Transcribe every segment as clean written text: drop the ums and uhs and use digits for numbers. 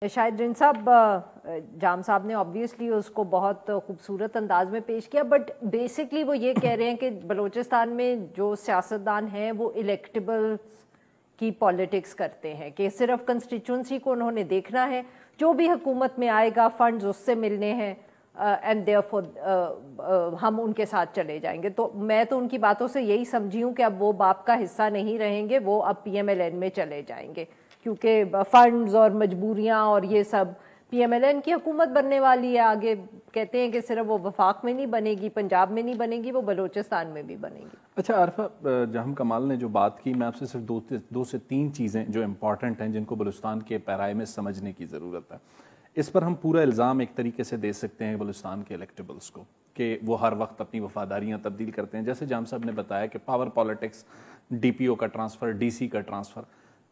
شاہد رند صاحب، جام صاحب نے آبویسلی اس کو بہت خوبصورت انداز میں پیش کیا، بٹ بیسکلی وہ یہ کہہ رہے ہیں کہ بلوچستان میں جو سیاستدان ہیں وہ الیکٹیبل کی پالیٹکس کرتے ہیں، کہ صرف کنسٹیچوئنسی کو انہوں نے دیکھنا ہے، جو بھی حکومت میں آئے گا فنڈز اس سے ملنے ہیں، اینڈ دیئرفور ہم ان کے ساتھ چلے جائیں گے. تو میں تو ان کی باتوں سے یہی سمجھی ہوں کہ اب وہ باپ کا حصہ نہیں رہیں گے، وہ اب پی ایم ایل این میں چلے جائیں گے، کیونکہ فنڈز اور مجبوریاں اور یہ سب. پی ایم ایل این کی حکومت بننے والی ہے آگے، کہتے ہیں کہ صرف وہ وفاق میں نہیں بنے گی، پنجاب میں نہیں بنے گی، وہ بلوچستان میں بھی بنے گی. اچھا عارفہ، جہاں کمال نے جو بات کی، میں آپ سے صرف دو سے تین چیزیں جو امپورٹنٹ ہیں جن کو بلوچستان کے پیرائے میں سمجھنے کی ضرورت ہے. اس پر ہم پورا الزام ایک طریقے سے دے سکتے ہیں بلوچستان کے الیکٹیبلز کو کہ وہ ہر وقت اپنی وفاداریاں تبدیل کرتے ہیں. جیسے جام صاحب نے بتایا کہ پاور پالیٹکس، ڈی پی او کا ٹرانسفر، ڈی سی کا ٹرانسفر،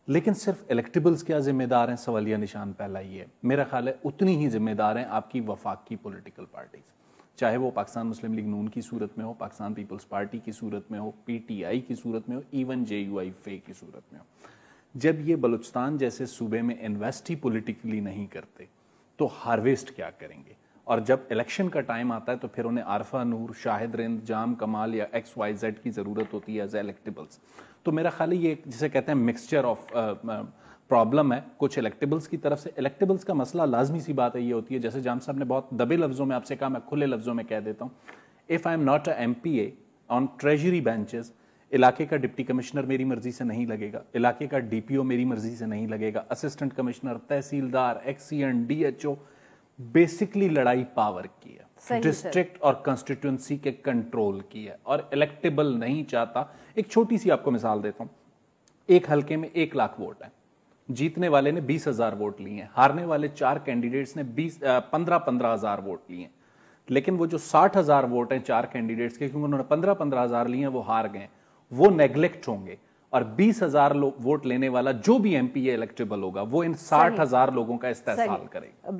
لیکن صرف الیکٹیبلز کیا ذمہ دار ہیں؟ سوالیہ نشان پہلا ہی ہے. میرا خیال ہے اتنی ہی ذمہ دار ہیں آپ کی وفاق کی پولیٹیکل پارٹیز، چاہے وہ پاکستان مسلم لیگ نون کی صورت میں ہو، پاکستان پیپلز پارٹی کی صورت میں ہو، پی ٹی آئی کی صورت میں ہو، ایون جے یو آئی فے کی صورت میں ہو. جب یہ بلوچستان جیسے صوبے میں انویسٹ ہی پولیٹیکلی نہیں کرتے تو ہارویسٹ کیا کریں گے؟ اور جب الیکشن کا ٹائم آتا ہے تو پھر انہیں عارفہ نور، شاہد رند، جام کمال یا ایکس وائی زیڈ کی ضرورت ہوتی ہے ایز الیکٹیبلز. تو میرا خیال ہے یہ جسے کہتے ہیں مکسچر آف پرابلم ہے کچھ الیکٹیبلز کی طرف سے. الیکٹیبلز کا مسئلہ لازمی سی بات ہے یہ ہوتی ہے، جیسے جام صاحب نے بہت دبے لفظوں میں آپ سے کہا، میں کھلے لفظوں میں کہہ دیتا ہوں. If I am not a M P A on treasury benches, علاقے کا ڈپٹی کمشنر میری مرضی سے نہیں لگے گا، علاقے کا ڈی پی او میری مرضی سے نہیں لگے گا، اسسٹنٹ کمشنر، تحصیلدار، X C N, D H O. Basically لڑائی پاور کی ہے، ڈسٹرکٹ اور کنسٹیٹوئنسی کے کنٹرول کی ہے، اور الیکٹیبل نہیں چاہتا. ایک چھوٹی سی آپ کو مثال دیتا ہوں. ایک حلقے میں 1,00,000 ووٹ ہیں، جیتنے والے نے 20,000 ووٹ لیے ہیں، ہارنے والے 4 کینڈیڈیٹس نے 15,000 ووٹ لیے ہیں. لیکن وہ جو 60,000 ووٹ ہیں 4 کینڈیڈیٹس کے، کیونکہ انہوں نے 15,000 لیے ہیں، وہ ہار گئے، وہ نیگلیکٹ ہوں گے. اور 20,000 ووٹ لینے والا جو بھی ایم پی اے الیکٹیبل ہوگا وہ ان 60,000 لوگوں کا استحصال کرے گا.